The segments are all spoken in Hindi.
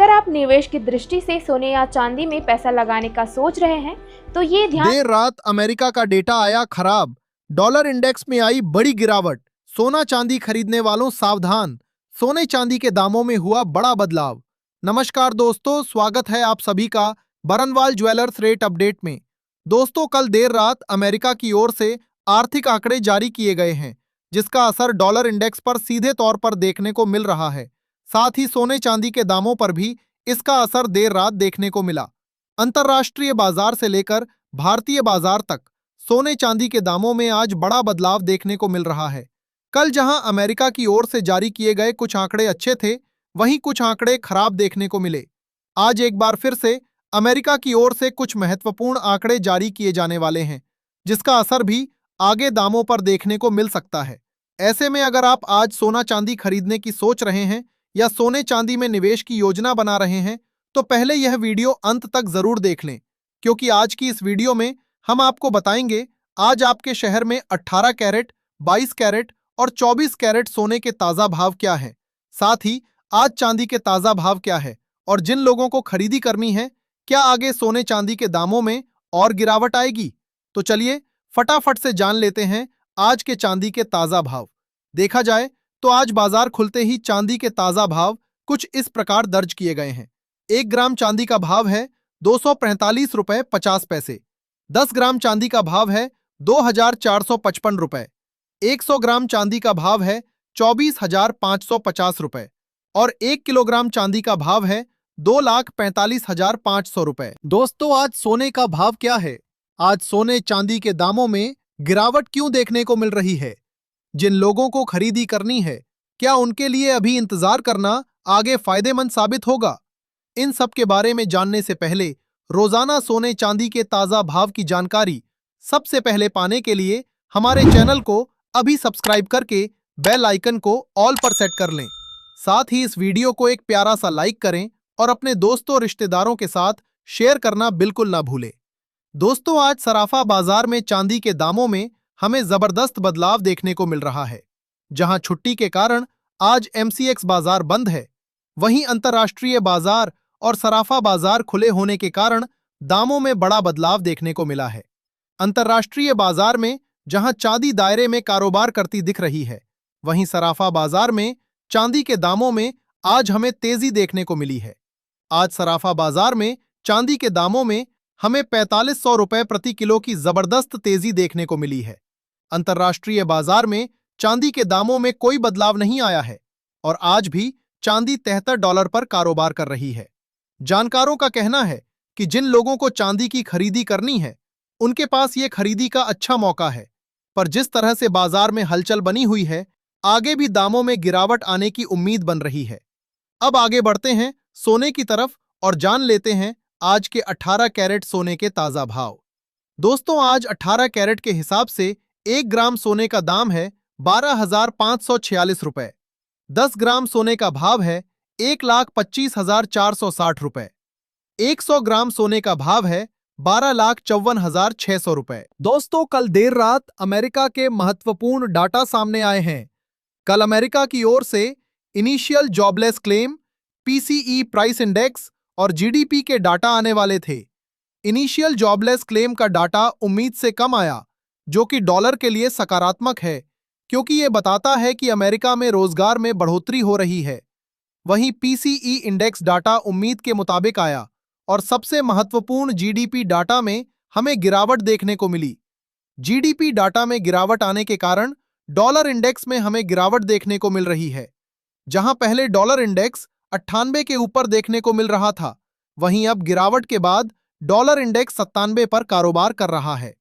अगर आप निवेश की दृष्टि से सोने या चांदी में पैसा लगाने का सोच रहे हैं तो ये ध्यान। देर रात अमेरिका का डेटा आया खराब, डॉलर इंडेक्स में आई बड़ी गिरावट, सोना चांदी खरीदने वालों सावधान, सोने चांदी के दामों में हुआ बड़ा बदलाव। नमस्कार दोस्तों, स्वागत है आप सभी का बरनवाल ज्वेलर्स रेट अपडेट में। दोस्तों, कल देर रात अमेरिका की ओर से आर्थिक आंकड़े जारी किए गए हैं, जिसका असर डॉलर इंडेक्स पर सीधे तौर पर देखने को मिल रहा है। साथ ही सोने चांदी के दामों पर भी इसका असर देर रात देखने को मिला। अंतर्राष्ट्रीय बाजार से लेकर भारतीय बाजार तक सोने चांदी के दामों में आज बड़ा बदलाव देखने को मिल रहा है। कल जहां अमेरिका की ओर से जारी किए गए कुछ आंकड़े अच्छे थे, वहीं कुछ आंकड़े खराब देखने को मिले। आज एक बार फिर से अमेरिका की ओर से कुछ महत्वपूर्ण आंकड़े जारी किए जाने वाले हैं, जिसका असर भी आगे दामों पर देखने को मिल सकता है। ऐसे में अगर आप आज सोना चांदी खरीदने की सोच रहे हैं या सोने चांदी में निवेश की योजना बना रहे हैं, तो पहले यह वीडियो अंत तक जरूर देख लें, क्योंकि आज की इस वीडियो में हम आपको बताएंगे आज आपके शहर में 18 कैरेट, 22 कैरेट और 24 कैरेट सोने के ताजा भाव क्या हैं। साथ ही आज चांदी के ताजा भाव क्या है और जिन लोगों को खरीदी करनी है, क्या आगे सोने चांदी के दामों में और गिरावट आएगी। तो चलिए फटाफट से जान लेते हैं आज के चांदी के ताजा भाव। देखा जाए तो आज बाजार खुलते ही चांदी के ताजा भाव कुछ इस प्रकार दर्ज किए गए हैं। 1 ग्राम चांदी का भाव है 245 रुपए 50 पैसे। 10 ग्राम चांदी का भाव है 2455 रुपए। 100 ग्राम चांदी का भाव है 24,550 रुपए और 1 किलोग्राम चांदी का भाव है 2,45,500 रुपए। दोस्तों, आज सोने का भाव क्या है? आज सोने चांदी के दामों में गिरावट क्यों देखने को मिल रही है? जिन लोगों को खरीदी करनी है, क्या उनके लिए अभी इंतजार करना आगे फायदेमंद साबित होगा? इन सब के बारे में जानने से पहले रोजाना सोने चांदी के ताजा भाव की जानकारी सबसे पहले पाने के लिए हमारे चैनल को अभी सब्सक्राइब करके बेल आइकन को ऑल पर सेट कर लें। साथ ही इस वीडियो को एक प्यारा सा लाइक करें और अपने दोस्तों रिश्तेदारों के साथ शेयर करना बिल्कुल ना भूलें। दोस्तों, आज सराफा बाजार में चांदी के दामों में हमें जबरदस्त बदलाव देखने को मिल रहा है। जहां छुट्टी के कारण आज एमसीएक्स बाजार बंद है, वहीं अंतर्राष्ट्रीय बाजार और सराफा बाजार खुले होने के कारण दामों में बड़ा बदलाव देखने को मिला है। अंतर्राष्ट्रीय बाजार में जहां चांदी दायरे में कारोबार करती दिख रही है, वहीं सराफा बाजार में चांदी के दामों में आज हमें तेजी देखने को मिली है। आज सराफा बाजार में चांदी के दामों में हमें 4500 रुपए प्रति किलो की जबरदस्त तेजी देखने को मिली है। अंतर्राष्ट्रीय बाजार में चांदी के दामों में कोई बदलाव नहीं आया है और आज भी चांदी $73 पर कारोबार कर रही है। जानकारों का कहना है कि जिन लोगों को चांदी की खरीदी करनी है, उनके पास ये खरीदी का अच्छा मौका है। पर जिस तरह से बाजार में हलचल बनी हुई है, आगे भी दामों में गिरावट आने की उम्मीद बन रही है। अब आगे बढ़ते हैं सोने की तरफ और जान लेते हैं आज के 18 कैरेट सोने के ताजा भाव। दोस्तों, आज 18 कैरेट के हिसाब से 1 ग्राम सोने का दाम है 12,546 रुपए। 10 ग्राम सोने का भाव है 1,25,460 रुपए। 100 ग्राम सोने का भाव है 12,54,600 रुपए। दोस्तों, कल देर रात अमेरिका के महत्वपूर्ण डाटा सामने आए हैं। कल अमेरिका की ओर से initial jobless claim, PCE price index और जीडीपी के डाटा आने वाले थे। इनिशियल जॉबलेस क्लेम का डाटा उम्मीद से कम आया, जो कि डॉलर के लिए सकारात्मक है, क्योंकि यह बताता है कि अमेरिका में रोजगार में बढ़ोतरी हो रही है। वहीं पीसीई इंडेक्स डाटा उम्मीद के मुताबिक आया और सबसे महत्वपूर्ण जीडीपी डाटा में हमें गिरावट देखने को मिली। जीडीपी डाटा में गिरावट आने के कारण डॉलर इंडेक्स में हमें गिरावट देखने को मिल रही है। जहां पहले डॉलर इंडेक्स 98 के ऊपर देखने को मिल रहा था, वहीं अब गिरावट के बाद डॉलर इंडेक्स 97 पर कारोबार कर रहा है।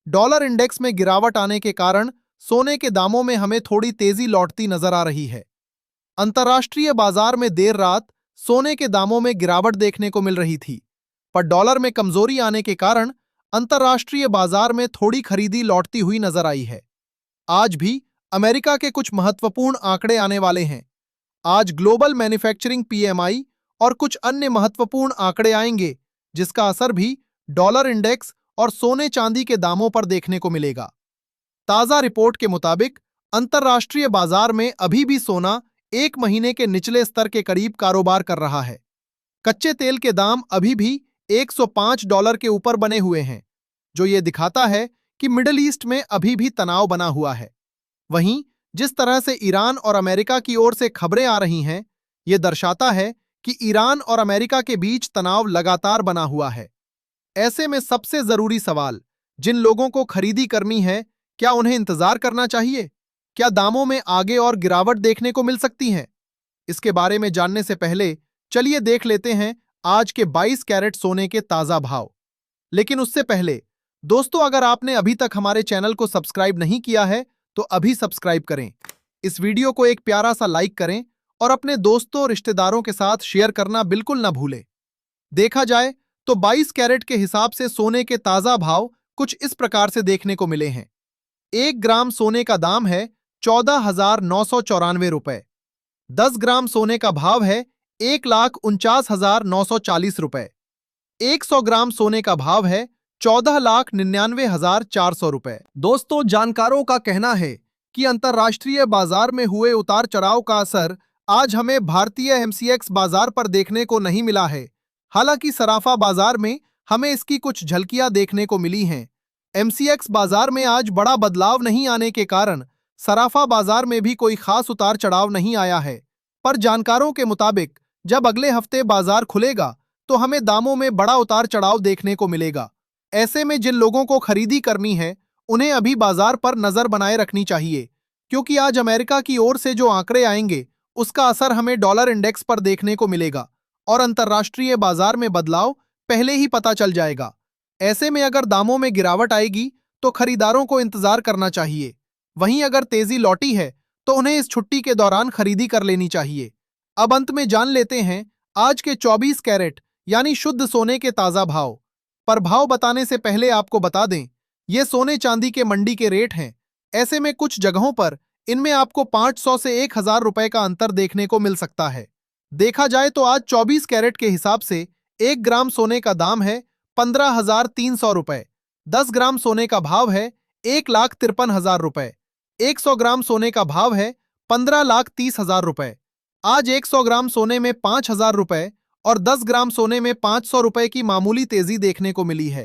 डॉलर इंडेक्स में गिरावट आने के कारण सोने के दामों में हमें थोड़ी तेजी लौटती नजर आ रही है। अंतर्राष्ट्रीय बाजार में देर रात सोने के दामों में गिरावट देखने को मिल रही थी, पर डॉलर में कमजोरी आने के कारण अंतर्राष्ट्रीय बाजार में थोड़ी खरीदी लौटती हुई नजर आई है। आज भी अमेरिका के कुछ महत्वपूर्ण आंकड़े आने वाले हैं। आज ग्लोबल मैन्युफैक्चरिंग पीएमआई और कुछ अन्य महत्वपूर्ण आंकड़े आएंगे, जिसका असर भी डॉलर इंडेक्स और सोने चांदी के दामों पर देखने को मिलेगा। ताजा रिपोर्ट के मुताबिक अंतर्राष्ट्रीय बाजार में अभी भी सोना 1 महीने के निचले स्तर के करीब कारोबार कर रहा है। कच्चे तेल के दाम अभी भी $105 के ऊपर बने हुए हैं, जो ये दिखाता है कि मिडिल ईस्ट में अभी भी तनाव बना हुआ है। वहीं जिस तरह से ईरान और अमेरिका की ओर से खबरें आ रही हैं, ये दर्शाता है कि ईरान और अमेरिका के बीच तनाव लगातार बना हुआ है। ऐसे में सबसे जरूरी सवाल, जिन लोगों को खरीदी करनी है, क्या उन्हें इंतजार करना चाहिए? क्या दामों में आगे और गिरावट देखने को मिल सकती है? इसके बारे में जानने से पहले चलिए देख लेते हैं आज के 22 कैरेट सोने के ताजा भाव। लेकिन उससे पहले दोस्तों, अगर आपने अभी तक हमारे चैनल को सब्सक्राइब नहीं किया है तो अभी सब्सक्राइब करें। इस वीडियो को एक प्यारा सा लाइक करें और अपने दोस्तों और रिश्तेदारों के साथ शेयर करना बिल्कुल ना भूलें। देखा जाए तो 22 कैरेट के हिसाब से सोने के ताजा भाव कुछ इस प्रकार से देखने को मिले हैं। 1 ग्राम सोने का दाम है 14,994 रुपए। 10 ग्राम सोने का भाव है 1,49,940 रुपए। 100 ग्राम सोने का भाव है 14,99,400 रुपए। दोस्तों, जानकारों का कहना है कि अंतर्राष्ट्रीय बाजार में हुए उतार चढ़ाव का असर आज हमें भारतीय एमसीएक्स बाजार पर देखने को नहीं मिला है। हालांकि सराफा बाजार में हमें इसकी कुछ झलकियां देखने को मिली हैं। एमसीएक्स बाजार में आज बड़ा बदलाव नहीं आने के कारण सराफा बाजार में भी कोई खास उतार चढ़ाव नहीं आया है। पर जानकारों के मुताबिक जब अगले हफ्ते बाजार खुलेगा तो हमें दामों में बड़ा उतार चढ़ाव देखने को मिलेगा। ऐसे में जिन लोगों को खरीदी करनी है, उन्हें अभी बाजार पर नजर बनाए रखनी चाहिए, क्योंकि आज अमेरिका की ओर से जो आंकड़े आएंगे उसका असर हमें डॉलर इंडेक्स पर देखने को मिलेगा और अंतर्राष्ट्रीय बाजार में बदलाव पहले ही पता चल जाएगा। ऐसे में अगर दामों में गिरावट आएगी तो खरीदारों को इंतजार करना चाहिए। वहीं अगर तेजी लौटी है तो उन्हें इस छुट्टी के दौरान खरीदी कर लेनी चाहिए। अब अंत में जान लेते हैं आज के 24 कैरेट यानी शुद्ध सोने के ताजा भाव। पर भाव बताने से पहले आपको बता दें, ये सोने चांदी के मंडी के रेट हैं। ऐसे में कुछ जगहों पर इनमें आपको 500 से 1,000 रुपए का अंतर देखने को मिल सकता है। देखा जाए तो आज 24 कैरेट के हिसाब से 1 ग्राम सोने का दाम है 15,300 रुपए। 10 ग्राम सोने का भाव है 1,53,000 रुपए। 100 ग्राम सोने का भाव है 15,30,000 रुपए। आज 100 ग्राम सोने में 5,000 रुपए और 10 ग्राम सोने में 500 रुपए की मामूली तेजी देखने को मिली है।